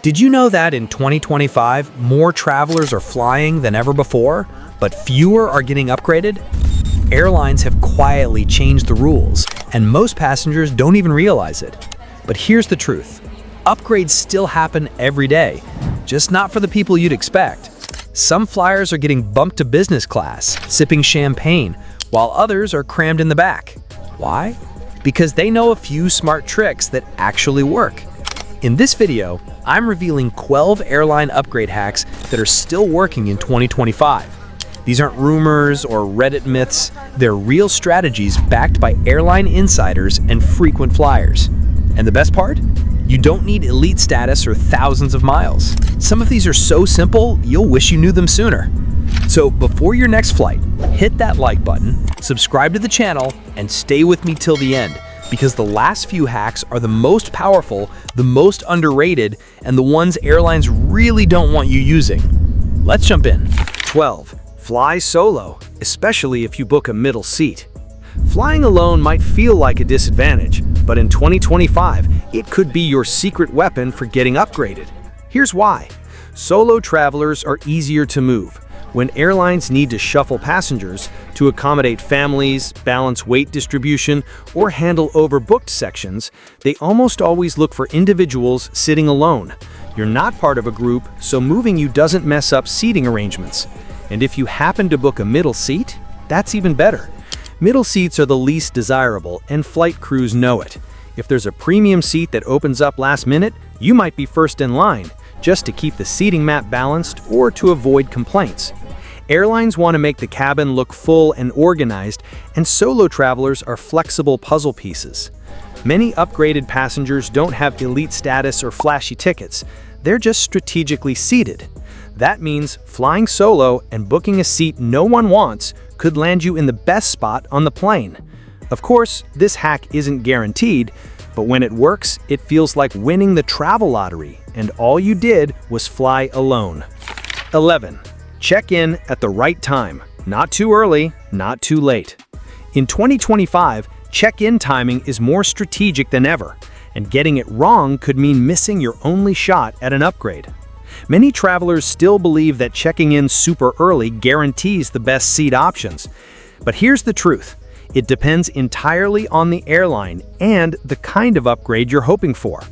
Did you know that in 2025, more travelers are flying than ever before, but fewer are getting upgraded? Airlines have quietly changed the rules, and most passengers don't even realize it. But here's the truth. Upgrades still happen every day, just not for the people you'd expect. Some flyers are getting bumped to business class, sipping champagne, while others are crammed in the back. Why? Because they know a few smart tricks that actually work. In this video, I'm revealing 12 airline upgrade hacks that are still working in 2025. These aren't rumors or Reddit myths, they're real strategies backed by airline insiders and frequent flyers. And the best part? You don't need elite status or thousands of miles. Some of these are so simple, you'll wish you knew them sooner. So before your next flight, hit that like button, subscribe to the channel, and stay with me till the end, because the last few hacks are the most powerful, the most underrated, and the ones airlines really don't want you using. Let's jump in. 12. Fly solo, especially if you book a middle seat. Flying alone might feel like a disadvantage, but in 2025, it could be your secret weapon for getting upgraded. Here's why. Solo travelers are easier to move. When airlines need to shuffle passengers to accommodate families, balance weight distribution, or handle overbooked sections, they almost always look for individuals sitting alone. You're not part of a group, so moving you doesn't mess up seating arrangements. And if you happen to book a middle seat, that's even better. Middle seats are the least desirable, and flight crews know it. If there's a premium seat that opens up last minute, you might be first in line, just to keep the seating map balanced or to avoid complaints. Airlines want to make the cabin look full and organized, and solo travelers are flexible puzzle pieces. Many upgraded passengers don't have elite status or flashy tickets. They're just strategically seated. That means flying solo and booking a seat no one wants could land you in the best spot on the plane. Of course, this hack isn't guaranteed, but when it works, it feels like winning the travel lottery, and all you did was fly alone. 11. Check in at the right time. Not too early, not too late. In 2025, check-in timing is more strategic than ever, and getting it wrong could mean missing your only shot at an upgrade. Many travelers still believe that checking in super early guarantees the best seat options. But here's the truth. It depends entirely on the airline and the kind of upgrade you're hoping for.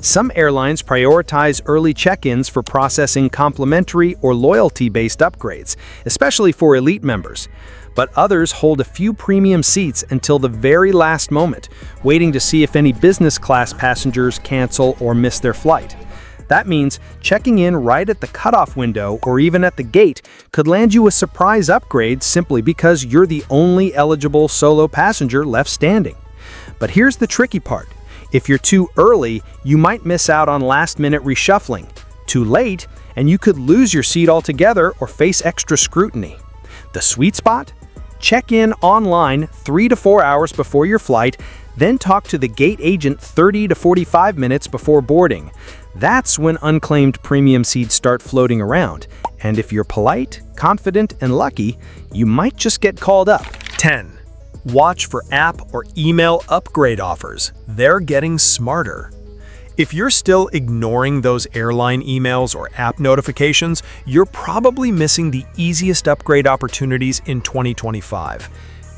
Some airlines prioritize early check-ins for processing complimentary or loyalty-based upgrades, especially for elite members. But others hold a few premium seats until the very last moment, waiting to see if any business class passengers cancel or miss their flight. That means checking in right at the cutoff window or even at the gate could land you a surprise upgrade simply because you're the only eligible solo passenger left standing. But here's the tricky part. If you're too early, you might miss out on last-minute reshuffling. Too late, and you could lose your seat altogether or face extra scrutiny. The sweet spot? Check in online 3 to 4 hours before your flight, then talk to the gate agent 30 to 45 minutes before boarding. That's when unclaimed premium seats start floating around, and if you're polite, confident, and lucky, you might just get called up. 10. Watch for app or email upgrade offers. They're getting smarter. If you're still ignoring those airline emails or app notifications, you're probably missing the easiest upgrade opportunities in 2025.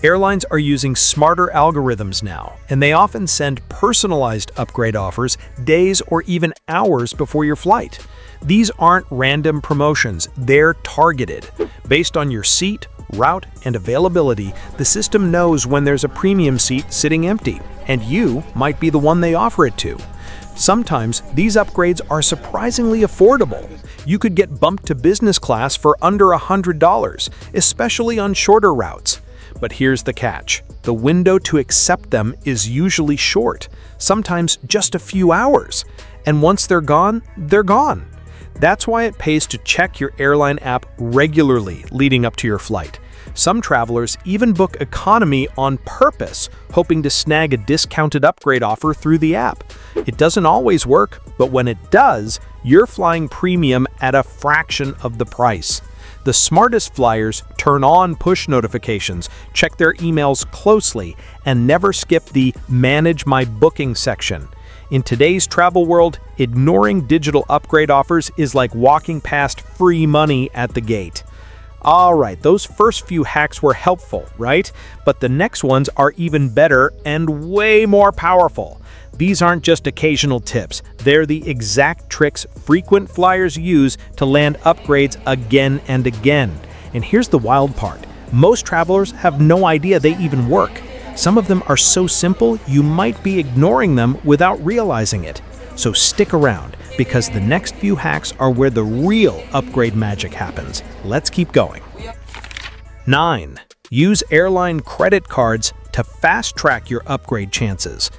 Airlines are using smarter algorithms now, and they often send personalized upgrade offers days or even hours before your flight. These aren't random promotions, they're targeted. Based on your seat, route, and availability, the system knows when there's a premium seat sitting empty, and you might be the one they offer it to. Sometimes, these upgrades are surprisingly affordable. You could get bumped to business class for under $100, especially on shorter routes. But here's the catch. The window to accept them is usually short, sometimes just a few hours. And once they're gone, they're gone. That's why it pays to check your airline app regularly leading up to your flight. Some travelers even book economy on purpose, hoping to snag a discounted upgrade offer through the app. It doesn't always work, but when it does, you're flying premium at a fraction of the price. The smartest flyers turn on push notifications, check their emails closely, and never skip the Manage My Booking section. In today's travel world, ignoring digital upgrade offers is like walking past free money at the gate. Alright, those first few hacks were helpful, right? But the next ones are even better and way more powerful. These aren't just occasional tips, they're the exact tricks frequent flyers use to land upgrades again and again. And here's the wild part. Most travelers have no idea they even work. Some of them are so simple, you might be ignoring them without realizing it. So stick around, because the next few hacks are where the real upgrade magic happens. Let's keep going. 9. Use airline credit cards to fast-track your upgrade chances.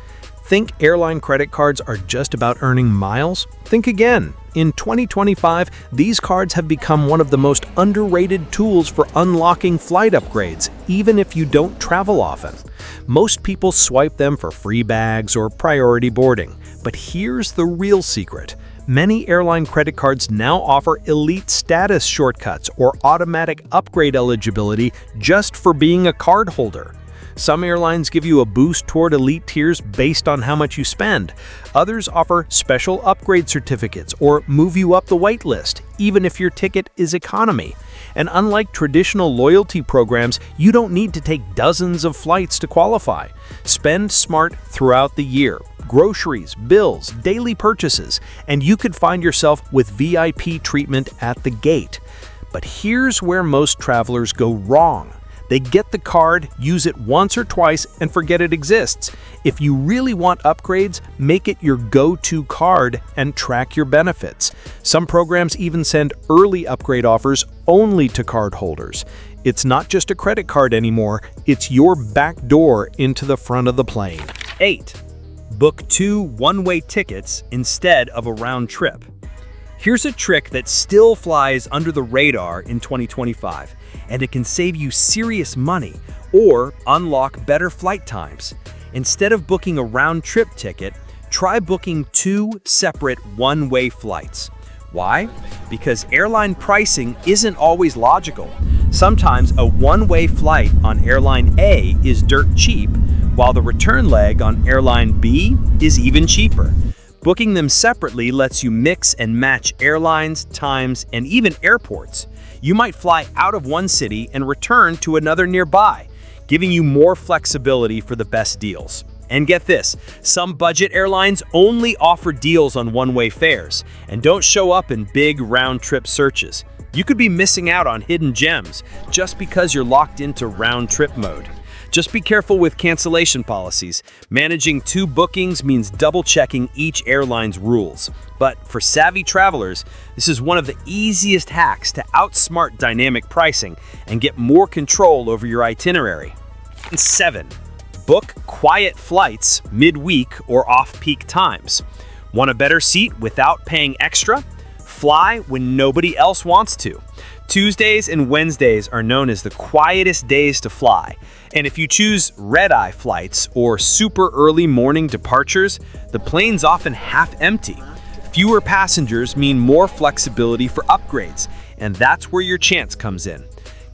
Think airline credit cards are just about earning miles? Think again. In 2025, these cards have become one of the most underrated tools for unlocking flight upgrades, even if you don't travel often. Most people swipe them for free bags or priority boarding. But here's the real secret. Many airline credit cards now offer elite status shortcuts or automatic upgrade eligibility just for being a cardholder. Some airlines give you a boost toward elite tiers based on how much you spend. Others offer special upgrade certificates or move you up the wait list, even if your ticket is economy. And unlike traditional loyalty programs, you don't need to take dozens of flights to qualify. Spend smart throughout the year. Groceries, bills, daily purchases, and you could find yourself with VIP treatment at the gate. But here's where most travelers go wrong. They get the card, use it once or twice, and forget it exists. If you really want upgrades, make it your go-to card and track your benefits. Some programs even send early upgrade offers only to card holders. It's not just a credit card anymore, it's your back door into the front of the plane. 8. Book 2 one-way tickets instead of a round trip. Here's a trick that still flies under the radar in 2025, and it can save you serious money or unlock better flight times. Instead of booking a round-trip ticket, try booking 2 separate one-way flights. Why? Because airline pricing isn't always logical. Sometimes a one-way flight on Airline A is dirt cheap, while the return leg on Airline B is even cheaper. Booking them separately lets you mix and match airlines, times, and even airports. You might fly out of one city and return to another nearby, giving you more flexibility for the best deals. And get this, some budget airlines only offer deals on one-way fares and don't show up in big round-trip searches. You could be missing out on hidden gems just because you're locked into round-trip mode. Just be careful with cancellation policies. Managing 2 bookings means double-checking each airline's rules. But for savvy travelers, this is one of the easiest hacks to outsmart dynamic pricing and get more control over your itinerary. 7. Book quiet flights midweek or off-peak times. Want a better seat without paying extra? Fly when nobody else wants to. Tuesdays and Wednesdays are known as the quietest days to fly. And if you choose red-eye flights or super early morning departures, the plane's often half empty. Fewer passengers mean more flexibility for upgrades, and that's where your chance comes in.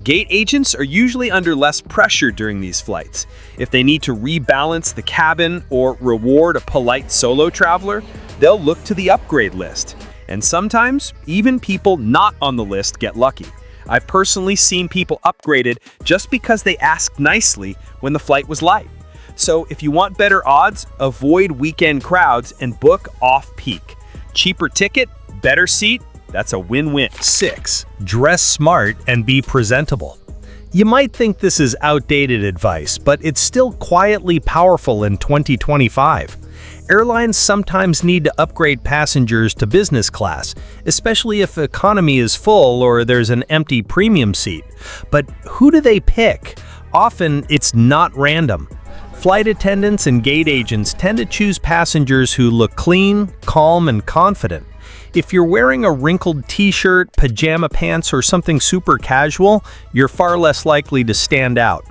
Gate agents are usually under less pressure during these flights. If they need to rebalance the cabin or reward a polite solo traveler, they'll look to the upgrade list. And sometimes, even people not on the list get lucky. I've personally seen people upgraded just because they asked nicely when the flight was light. So if you want better odds, avoid weekend crowds and book off-peak. Cheaper ticket, better seat, that's a win-win. 6. Dress smart and be presentable. You might think this is outdated advice, but it's still quietly powerful in 2025. Airlines sometimes need to upgrade passengers to business class, especially if economy is full or there's an empty premium seat. But who do they pick? Often, it's not random. Flight attendants and gate agents tend to choose passengers who look clean, calm, and confident. If you're wearing a wrinkled t-shirt, pajama pants, or something super casual, you're far less likely to stand out.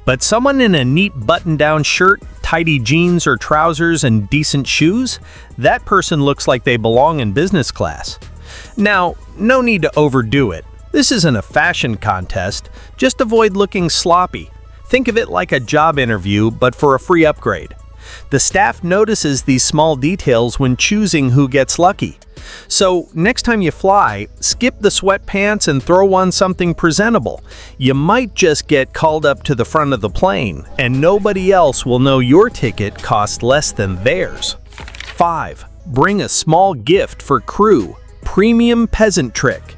But someone in a neat button-down shirt, tidy jeans or trousers, and decent shoes, that person looks like they belong in business class. Now, no need to overdo it. This isn't a fashion contest. Just avoid looking sloppy. Think of it like a job interview, but for a free upgrade. The staff notices these small details when choosing who gets lucky. So, next time you fly, skip the sweatpants and throw on something presentable. You might just get called up to the front of the plane, and nobody else will know your ticket cost less than theirs. 5. Bring a small gift for crew. Premium-Peasant trick.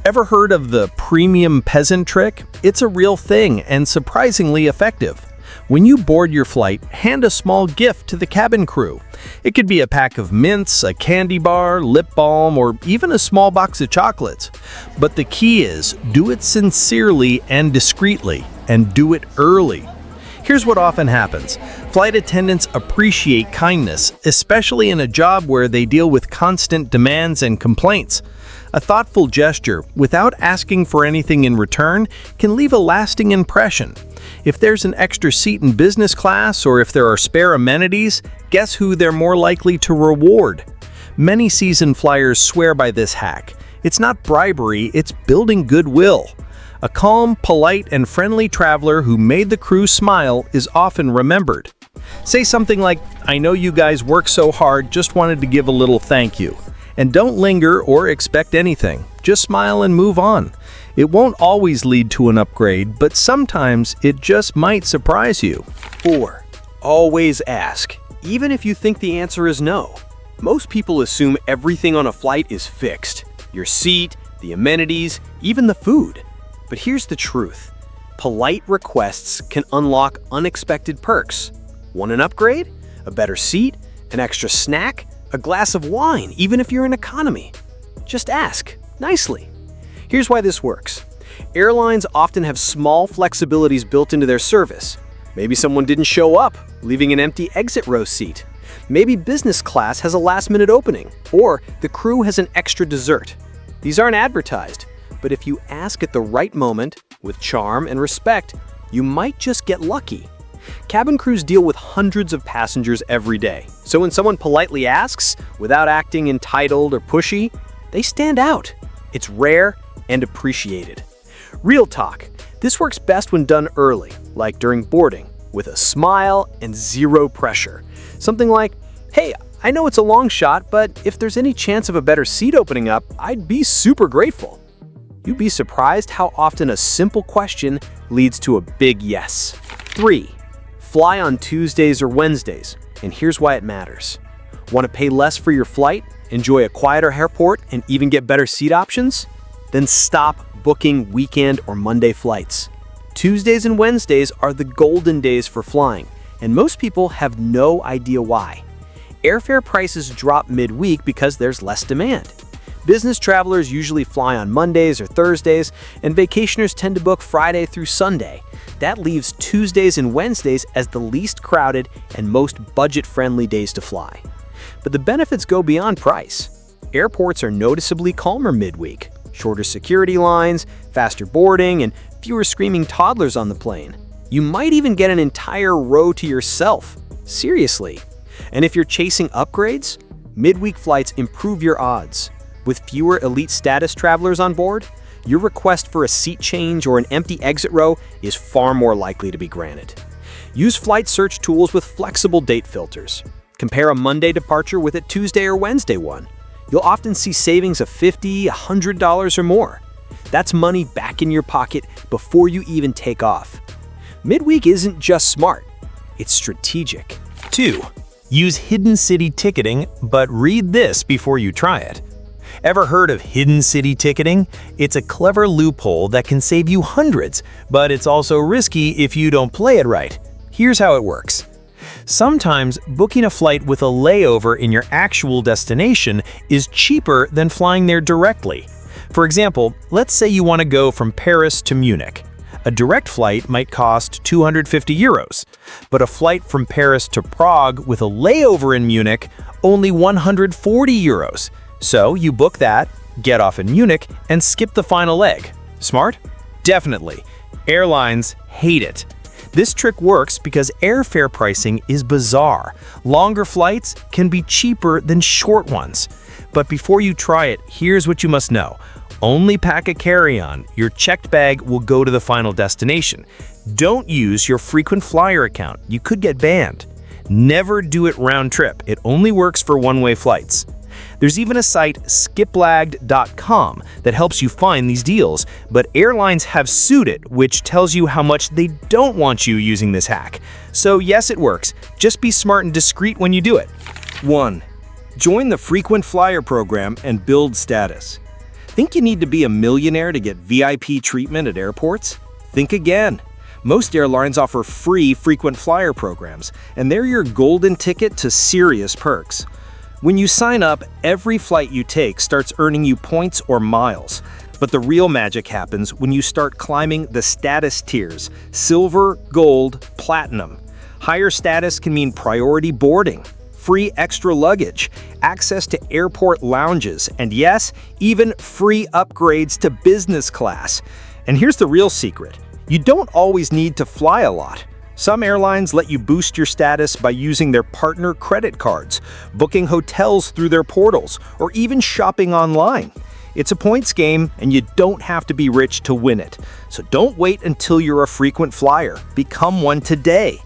Ever heard of the Premium-Peasant trick? It's a real thing and surprisingly effective. When you board your flight, hand a small gift to the cabin crew. It could be a pack of mints, a candy bar, lip balm, or even a small box of chocolates. But the key is, do it sincerely and discreetly, and do it early. Here's what often happens. Flight attendants appreciate kindness, especially in a job where they deal with constant demands and complaints. A thoughtful gesture, without asking for anything in return, can leave a lasting impression. If there's an extra seat in business class or if there are spare amenities, guess who they're more likely to reward? Many seasoned flyers swear by this hack. It's not bribery, it's building goodwill. A calm, polite, and friendly traveler who made the crew smile is often remembered. Say something like, "I know you guys work so hard, just wanted to give a little thank you." And don't linger or expect anything. Just smile and move on. It won't always lead to an upgrade, but sometimes it just might surprise you. 4. Always ask, even if you think the answer is no. Most people assume everything on a flight is fixed. Your seat, the amenities, even the food. But here's the truth. Polite requests can unlock unexpected perks. Want an upgrade? A better seat? An extra snack? A glass of wine, even if you're in economy? Just ask, nicely. Here's why this works. Airlines often have small flexibilities built into their service. Maybe someone didn't show up, leaving an empty exit row seat. Maybe business class has a last-minute opening, or the crew has an extra dessert. These aren't advertised, but if you ask at the right moment, with charm and respect, you might just get lucky. Cabin crews deal with hundreds of passengers every day, so when someone politely asks, without acting entitled or pushy, they stand out. It's rare and appreciated. Real talk, this works best when done early, like during boarding, with a smile and zero pressure. Something like, "Hey, I know it's a long shot, but if there's any chance of a better seat opening up, I'd be super grateful." You'd be surprised how often a simple question leads to a big yes. 3. Fly on Tuesdays or Wednesdays, and here's why it matters. Want to pay less for your flight, enjoy a quieter airport, and even get better seat options? Then stop booking weekend or Monday flights. Tuesdays and Wednesdays are the golden days for flying, and most people have no idea why. Airfare prices drop midweek because there's less demand. Business travelers usually fly on Mondays or Thursdays, and vacationers tend to book Friday through Sunday. That leaves Tuesdays and Wednesdays as the least crowded and most budget-friendly days to fly. But the benefits go beyond price. Airports are noticeably calmer midweek. Shorter security lines, faster boarding, and fewer screaming toddlers on the plane. You might even get an entire row to yourself. Seriously. And if you're chasing upgrades, midweek flights improve your odds. With fewer elite status travelers on board, your request for a seat change or an empty exit row is far more likely to be granted. Use flight search tools with flexible date filters. Compare a Monday departure with a Tuesday or Wednesday one. You'll often see savings of $50, $100 or more. That's money back in your pocket before you even take off. Midweek isn't just smart, it's strategic. 2. Use hidden city ticketing, but read this before you try it. Ever heard of hidden city ticketing? It's a clever loophole that can save you hundreds, but it's also risky if you don't play it right. Here's how it works. Sometimes booking a flight with a layover in your actual destination is cheaper than flying there directly. For example, let's say you want to go from Paris to Munich. A direct flight might cost 250 euros, but a flight from Paris to Prague with a layover in Munich only 140 euros. So you book that, get off in Munich, and skip the final leg. Smart? Definitely. Airlines hate it. This trick works because airfare pricing is bizarre. Longer flights can be cheaper than short ones. But before you try it, here's what you must know. Only pack a carry-on. Your checked bag will go to the final destination. Don't use your frequent flyer account. You could get banned. Never do it round trip. It only works for one-way flights. There's even a site, skiplagged.com, that helps you find these deals, but airlines have sued it, which tells you how much they don't want you using this hack. So yes, it works. Just be smart and discreet when you do it. 1. Join the frequent flyer program and build status. Think you need to be a millionaire to get VIP treatment at airports? Think again. Most airlines offer free frequent flyer programs, and they're your golden ticket to serious perks. When you sign up, every flight you take starts earning you points or miles. But the real magic happens when you start climbing the status tiers: silver, gold, platinum. Higher status can mean priority boarding, free extra luggage, access to airport lounges, and yes, even free upgrades to business class. And here's the real secret: you don't always need to fly a lot. Some airlines let you boost your status by using their partner credit cards, booking hotels through their portals, or even shopping online. It's a points game, and you don't have to be rich to win it. So don't wait until you're a frequent flyer. Become one today.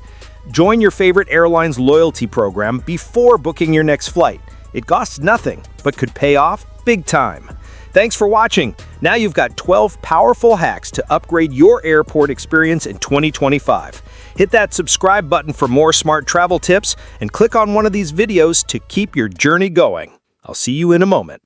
Join your favorite airline's loyalty program before booking your next flight. It costs nothing, but could pay off big time. Thanks for watching. Now you've got 12 powerful hacks to upgrade your airport experience in 2025. Hit that subscribe button for more smart travel tips and click on one of these videos to keep your journey going. I'll see you in a moment.